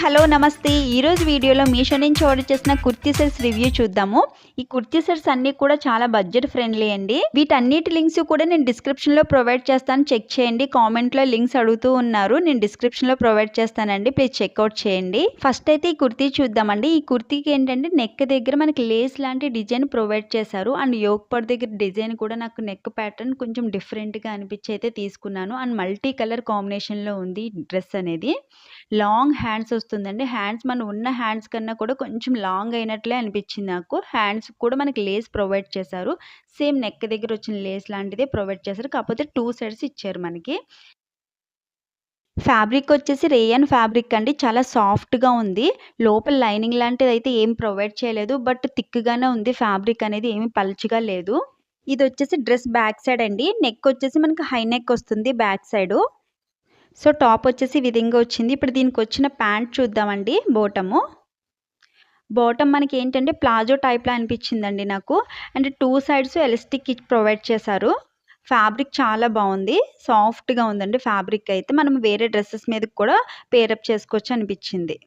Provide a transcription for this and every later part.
Hello నమస్తే ఈరోజు వీడియోలో మీషో నుంచి ఆర్డర్ చేసిన కుర్తీ సెట్స్ రివ్యూ చూద్దాము. ఈ కుర్తీ సెట్స్ అన్నీ కూడా చాలా బడ్జెట్ ఫ్రెండ్లీ అండి. వీటన్నిటి లింక్స్ కూడా నేను డిస్క్రిప్షన్లో ప్రొవైడ్ చేస్తాను, చెక్ చేయండి. కామెంట్లో లింక్స్ అడుగుతూ ఉన్నారు, నేను డిస్క్రిప్షన్లో ప్రొవైడ్ చేస్తానండి, ప్లీజ్ చెక్అవుట్ చేయండి. ఫస్ట్ అయితే ఈ కుర్తీ చూద్దామండి. ఈ కుర్తీకి ఏంటంటే నెక్ దగ్గర మనకి లేస్ లాంటి డిజైన్ ప్రొవైడ్ చేశారు. అండ్ యోక్ పార్ట్ దగ్గర డిజైన్ కూడా నాకు నెక్ ప్యాటర్న్ కొంచెం డిఫరెంట్గా అనిపించి అయితే తీసుకున్నాను. అండ్ మల్టీ కలర్ కాంబినేషన్లో ఉంది డ్రెస్ అనేది. లాంగ్ హ్యాండ్స్ వస్తుందండి. హ్యాండ్స్ మనం ఉన్న హ్యాండ్స్ కన్నా కూడా కొంచెం లాంగ్ అయినట్లే అనిపించింది నాకు. హ్యాండ్స్ కూడా మనకి లేస్ ప్రొవైడ్ చేశారు. సేమ్ నెక్ దగ్గర వచ్చిన లేస్ లాంటిదే ప్రొవైడ్ చేశారు, కాకపోతే 2 సెట్స్ ఇచ్చారు మనకి. ఫ్యాబ్రిక్ వచ్చేసి రేయన్ ఫ్యాబ్రిక్ అండి, చాలా సాఫ్ట్గా ఉంది. లోపల లైనింగ్ లాంటిది అయితే ఏం ప్రొవైడ్ చేయలేదు, బట్ థిక్గానే ఉంది. ఫ్యాబ్రిక్ అనేది ఏమి పల్చగా లేదు. ఇది వచ్చేసి డ్రెస్ బ్యాక్ సైడ్ అండి. నెక్ వచ్చేసి మనకి హై నెక్ వస్తుంది బ్యాక్ సైడ్. సో టాప్ వచ్చేసి ఈ విధంగా వచ్చింది. ఇప్పుడు దీనికి వచ్చిన ప్యాంట్ చూద్దామండి. బాటమ్ మనకి ఏంటంటే ప్లాజో టైప్లో అనిపించిందండి నాకు. అండ్ 2 సైడ్స్ ఎలాస్టిక్ ప్రొవైడ్ చేశారు. ఫ్యాబ్రిక్ చాలా బాగుంది, సాఫ్ట్గా ఉందండి. ఫ్యాబ్రిక్ అయితే మనం వేరే డ్రెస్సెస్ మీద కూడా పేరప్ చేసుకోవచ్చు అనిపించింది.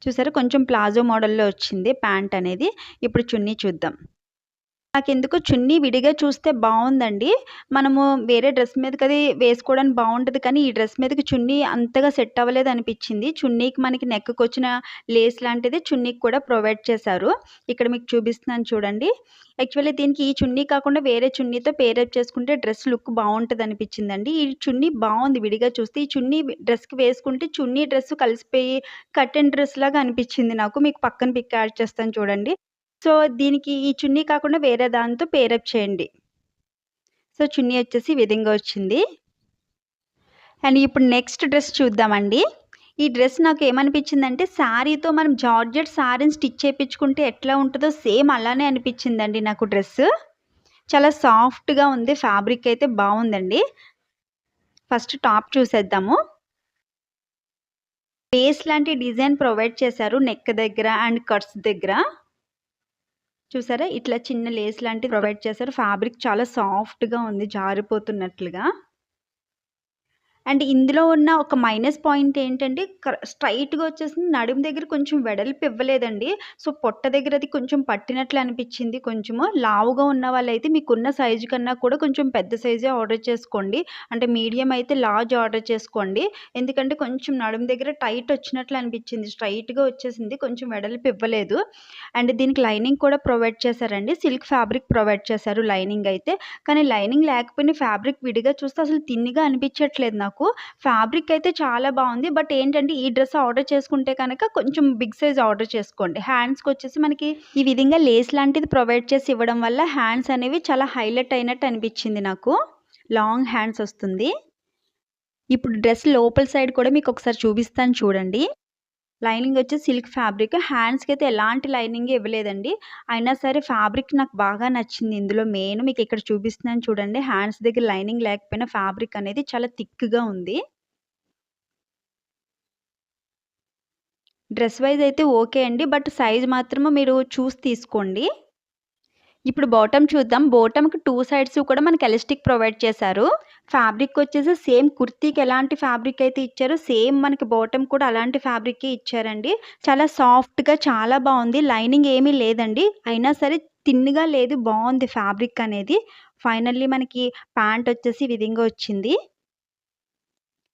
చూసారా, కొంచెం ప్లాజో మోడల్లో వచ్చింది ప్యాంట్ అనేది. ఇప్పుడు చున్నీ చూద్దాం. నాకెందుకో చున్నీ విడిగా చూస్తే బాగుందండి. మనము వేరే డ్రెస్ మీదకి అది వేసుకోవడానికి బాగుంటుంది, కానీ ఈ డ్రెస్ మీదకి చున్నీ అంతగా సెట్ అవ్వలేదు అనిపించింది. చున్నీకి మనకి నెక్కి వచ్చిన లేస్ లాంటిది చున్నీకి కూడా ప్రొవైడ్ చేశారు. ఇక్కడ మీకు చూపిస్తున్నాను చూడండి. యాక్చువల్లీ దీనికి ఈ చున్నీ కాకుండా వేరే చున్నీతో పేరప్ చేసుకుంటే డ్రెస్ లుక్ బాగుంటుంది అనిపించిందండి. ఈ చున్నీ బాగుంది విడిగా చూస్తే. ఈ చున్నీ డ్రెస్కి వేసుకుంటే చున్నీ డ్రెస్ కలిసిపోయి కటన్ డ్రెస్ లాగా అనిపించింది నాకు. మీకు పక్కన పిక్ యాడ్ చేస్తాను చూడండి. సో దీనికి ఈ చున్నీ కాకుండా వేరే దాంతో పేరప్ చేయండి. సో చున్నీ వచ్చేసి ఈ విధంగా వచ్చింది. అండ్ ఇప్పుడు నెక్స్ట్ డ్రెస్ చూద్దామండి. ఈ డ్రెస్ నాకు ఏమనిపించిందంటే, శారీతో మనం జార్జెట్ శారీని స్టిచ్ చేయించుకుంటే ఎట్లా ఉంటుందో సేమ్ అలానే అనిపించిందండి నాకు డ్రెస్. చాలా సాఫ్ట్గా ఉంది, ఫ్యాబ్రిక్ అయితే బాగుందండి. ఫస్ట్ టాప్ చూసేద్దాము. లేస్ లాంటి డిజైన్ ప్రొవైడ్ చేశారు నెక్ దగ్గర అండ్ కట్స్ దగ్గర. చూసారా, ఇట్లా చిన్న లేస్ లాంటిది ప్రొవైడ్ చేశారు. ఫ్యాబ్రిక్ చాలా సాఫ్ట్గా ఉంది, జారిపోతున్నట్లుగా. అండ్ ఇందులో ఉన్న ఒక మైనస్ పాయింట్ ఏంటంటే, స్ట్రైట్గా వచ్చేసింది. నడుము దగ్గర కొంచెం వెడల్పు ఇవ్వలేదండి. సో పొట్ట దగ్గర అది కొంచెం పట్టినట్లు అనిపించింది. కొంచెము లావుగా ఉన్న వాళ్ళైతే మీకున్న సైజు కన్నా కూడా కొంచెం పెద్ద సైజే ఆర్డర్ చేసుకోండి. అంటే మీడియం అయితే లార్జ్ ఆర్డర్ చేసుకోండి. ఎందుకంటే కొంచెం నడుము దగ్గర టైట్ వచ్చినట్లు అనిపించింది. స్ట్రైట్గా వచ్చేసింది, కొంచెం వెడల్పు ఇవ్వలేదు. అండ్ దీనికి లైనింగ్ కూడా ప్రొవైడ్ చేశారండి. సిల్క్ ఫ్యాబ్రిక్ ప్రొవైడ్ చేశారు లైనింగ్ అయితే. కానీ లైనింగ్ లేకపోయినా ఫ్యాబ్రిక్ విడిగా చూస్తే అసలు తిన్నిగా అనిపించట్లేదు నాకు. ఫ్యాబ్రిక్ అయితే చాలా బాగుంది. బట్ ఏంటంటే, ఈ డ్రెస్ ఆర్డర్ చేసుకుంటే కనుక కొంచెం బిగ్ సైజ్ ఆర్డర్ చేసుకోండి. హ్యాండ్స్కి వచ్చేసి మనకి ఈ విధంగా లేస్ లాంటిది ప్రొవైడ్ చేసి ఇవ్వడం వల్ల హ్యాండ్స్ అనేవి చాలా హైలైట్ అయినట్టు అనిపించింది నాకు. లాంగ్ హ్యాండ్స్ వస్తుంది. ఇప్పుడు డ్రెస్ లోపల సైడ్ కూడా మీకు ఒకసారి చూపిస్తాను చూడండి. లైనింగ్ వచ్చేసి సిల్క్ ఫ్యాబ్రిక్. హ్యాండ్స్కి అయితే ఎలాంటి లైనింగ్ ఇవ్వలేదండి. అయినా సరే ఫ్యాబ్రిక్ నాకు బాగా నచ్చింది. ఇందులో మెయిన్ మీకు ఇక్కడ చూపిస్తున్నాను చూడండి. హ్యాండ్స్ దగ్గర లైనింగ్ లేకపోయినా ఫ్యాబ్రిక్ అనేది చాలా థిక్గా ఉంది. డ్రెస్ వైజ్ అయితే ఓకే అండి, బట్ సైజ్ మాత్రము మీరు చూసి తీసుకోండి. ఇప్పుడు బాటమ్ చూద్దాం. బాటమ్కి 2 సైడ్స్ కూడా మనకి ఎలాస్టిక్ ప్రొవైడ్ చేశారు. ఫ్యాబ్రిక్ వచ్చేసి సేమ్ కుర్తీకి ఎలాంటి ఫ్యాబ్రిక్ అయితే ఇచ్చారో సేమ్ మనకి బాటమ్ కూడా అలాంటి ఫ్యాబ్రికే ఇచ్చారండి. చాలా సాఫ్ట్గా చాలా బాగుంది. లైనింగ్ ఏమీ లేదండి, అయినా సరే థిన్‌గా లేదు, బాగుంది ఫ్యాబ్రిక్ అనేది. ఫైనల్లీ మనకి ప్యాంట్ వచ్చేసి ఈ విధంగా వచ్చింది.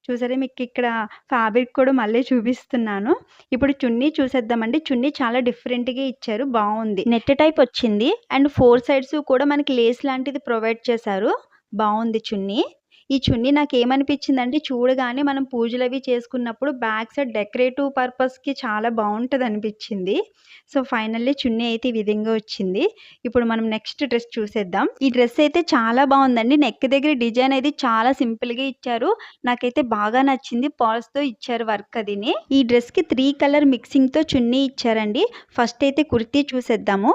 చూసారా, మీకు ఇక్కడ ఫ్యాబ్రిక్ కూడా మళ్ళీ చూపిస్తున్నాను. ఇప్పుడు చున్నీ చూసేద్దామండి. చున్నీ చాలా డిఫరెంట్‌గా ఇచ్చారు, బాగుంది. నెట్ టైప్ వచ్చింది. అండ్ 4 సైడ్స్ కూడా మనకి లేస్ లాంటిది ప్రొవైడ్ చేశారు. బాగుంది చున్నీ. ఈ చున్నీ నాకేమనిపించిందంటే, చూడగానే మనం పూజలవి చేసుకున్నప్పుడు బ్యాక్ సైడ్ డెకరేటివ్ పర్పస్‌కి చాలా బాగుంటదనిపించింది. సో ఫైనల్లీ చున్నీ అయితే ఈ విధంగా వచ్చింది. ఇప్పుడు మనం నెక్స్ట్ డ్రెస్ చూసేద్దాం. ఈ డ్రెస్ అయితే చాలా బాగుందండి. నెక్ దగ్గర డిజైన్ అయితే చాలా సింపుల్‌గా ఇచ్చారు. నాకైతే బాగా నచ్చింది. పర్ల్స్‌తో ఇచ్చారు వర్క్ అదిని. ఈ డ్రెస్‌కి 3 కలర్ మిక్సింగ్‌తో చున్నీ ఇచ్చారండి. ఫస్ట్ అయితే కుర్తీ చూసేద్దాము.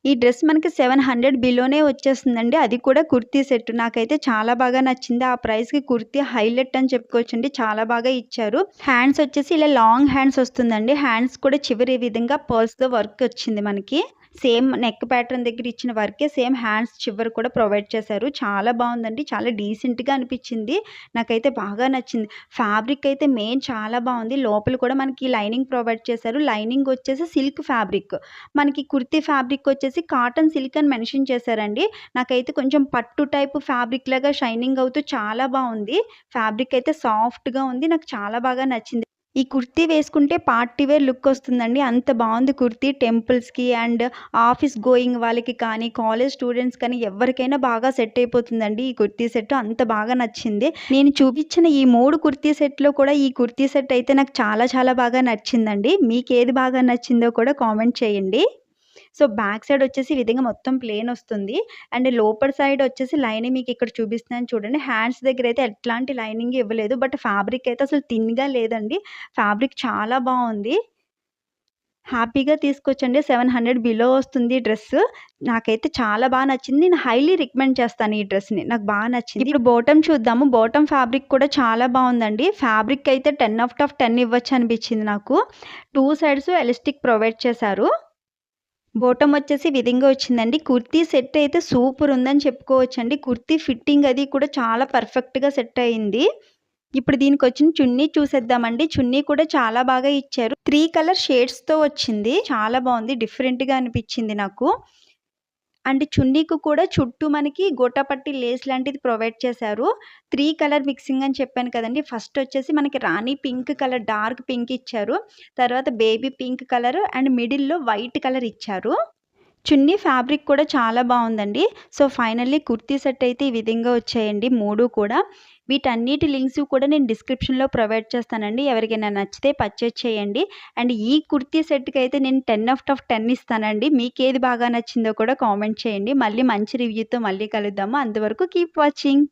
ఈ డ్రెస్ మనకి 700 బిలోనే వచ్చేస్తుందండి. అది కూడా కుర్తీ సెట్. నాకైతే చాలా బాగా నచ్చింది. ఆ ప్రైస్‌కి కుర్తీ హైలైట్ అని చెప్పుకోవచ్చండి. చాలా బాగా ఇచ్చారు. హ్యాండ్స్ వచ్చేసి ఇలా లాంగ్ హ్యాండ్స్ వస్తుందండి. హ్యాండ్స్ కూడా చివరి ఈ విధంగా పర్ల్స్‌తో వర్క్ వచ్చింది మనకి. సేమ్ నెక్ ప్యాటర్న్ దగ్గర ఇచ్చిన వర్కే సేమ్ హ్యాండ్స్ చివర కూడా ప్రొవైడ్ చేశారు. చాలా బావుందండి. చాలా డీసెంట్‌గా అనిపిచ్చింది. నాకైతే బాగా నచ్చింది. ఫ్యాబ్రిక్ అయితే మెయిన్ చాలా బావుంది. లోపల కూడా మనకి లైనింగ్ ప్రొవైడ్ చేశారు. లైనింగ్ వచ్చేసి సిల్క్ ఫ్యాబ్రిక్. మనకి కుర్తీ ఫ్యాబ్రిక్ వచ్చేసి కాటన్ సిల్క్ అని మెన్షన్ చేశారండి. నాకైతే కొంచెం పట్టు టైప్ ఫ్యాబ్రిక్ లాగా షైనింగ్ అవుతూ చాలా బావుంది. ఫ్యాబ్రిక్ అయితే సాఫ్ట్‌గా ఉంది. నాకు చాలా బాగా నచ్చింది. ఈ కుర్తీ వేసుకుంటే పార్టీ వేర్ లుక్ వస్తుందండి. అంత బావుంది కుర్తీ. టెంపుల్స్‌కి అండ్ ఆఫీస్ గోయింగ్ వాళ్ళకి కానీ, కాలేజ్ స్టూడెంట్స్ కానీ ఎవరికైనా బాగా సెట్ అయిపోతుందండి ఈ కుర్తీ సెట్. అంత బాగా నచ్చింది. నేను చూపించిన ఈ 3 కుర్తీ సెట్‌లో కూడా ఈ కుర్తీ సెట్ అయితే నాకు చాలా చాలా బాగా నచ్చిందండి. మీకేది బాగా నచ్చిందో కూడా కామెంట్ చేయండి. సో, బ్యాక్ సైడ్ వచ్చేసి ఈ విధంగా మొత్తం ప్లెయిన్ వస్తుంది. అండ్ లోపల సైడ్ వచ్చేసి లైనింగ్ మీకిక్కడ చూపిస్తున్నాను చూడండి. హ్యాండ్స్ దగ్గరైతే ఎట్లాంటి లైనింగ్ ఇవ్వలేదు. బట్ ఫ్యాబ్రిక్ అయితే అసలు థిన్‌గా లేదండి. ఫ్యాబ్రిక్ చాలా బావుంది. హ్యాపీగా తీసుకోవచ్చండి. 700 బిలో వస్తుంది డ్రెస్సు. నాకైతే చాలా నచ్చింది. నేను హైలీ రికమెండ్ చేస్తాను ఈ డ్రెస్‌ని. నాకు నచ్చింది. ఇప్పుడు బాటమ్ చూద్దాము. బాటమ్ ఫ్యాబ్రిక్ కూడా చాలా బావుందండి. ఫ్యాబ్రిక్ అయితే 10/10 ఇవ్వచ్చు అనిపించింది నాకు. 2 సైడ్స్ ఎలాస్టిక్ ప్రొవైడ్ చేశారు. బాటమ్ వచ్చేసి ఈ విధంగా వచ్చిందండి. కుర్తీ సెట్ అయితే సూపర్ ఉందని చెప్పుకోవచ్చండి. కుర్తీ ఫిట్టింగ్ అది కూడా చాలా పర్ఫెక్ట్‌గా సెట్ అయింది. ఇప్పుడు దీనికొచ్చిన చున్నీ చూసేద్దామండి. చున్నీ కూడా చాలా బాగా ఇచ్చారు. 3 కలర్ షేడ్స్‌తో వచ్చింది. చాలా బావుంది. డిఫరెంట్‌గా అనిపిచ్చింది నాకు. అండ్ చున్నీకి కూడా చుట్టూ మనకి గోటాపట్టి లేస్ లాంటిది ప్రొవైడ్ చేశారు. 3 కలర్ మిక్సింగ్ అని చెప్పాను కదండీ! ఫస్ట్ వచ్చేసి మనకి రాణి పింక్ కలర్ డార్క్ పింక్ ఇచ్చారు. తర్వాత బేబీ పింక్ కలర్ అండ్ మిడిల్‌లో వైట్ కలర్ ఇచ్చారు. చున్నీ ఫ్యాబ్రిక్ కూడా చాలా బావుందండి. సో, ఫైనల్లీ కుర్తీ సెట్ అయితే ఈ విధంగా వచ్చాయండి 3 కూడా. వీటన్నిటి లింక్స్ కూడా నేను డిస్క్రిప్షన్‌లో ప్రొవైడ్ చేస్తానండి. ఎవరికైనా నచ్చితే పర్చేజ్ చేయండి. అండ్ ఈ కుర్తీ సెట్‌కైతే నేను 10/10 ఇస్తానండి. మీకేది బాగా నచ్చిందో కూడా కామెంట్ చేయండి. మళ్ళీ మంచి రివ్యూతో మళ్ళీ కలుద్దాము. అంతవరకు కీప్ వాచింగ్.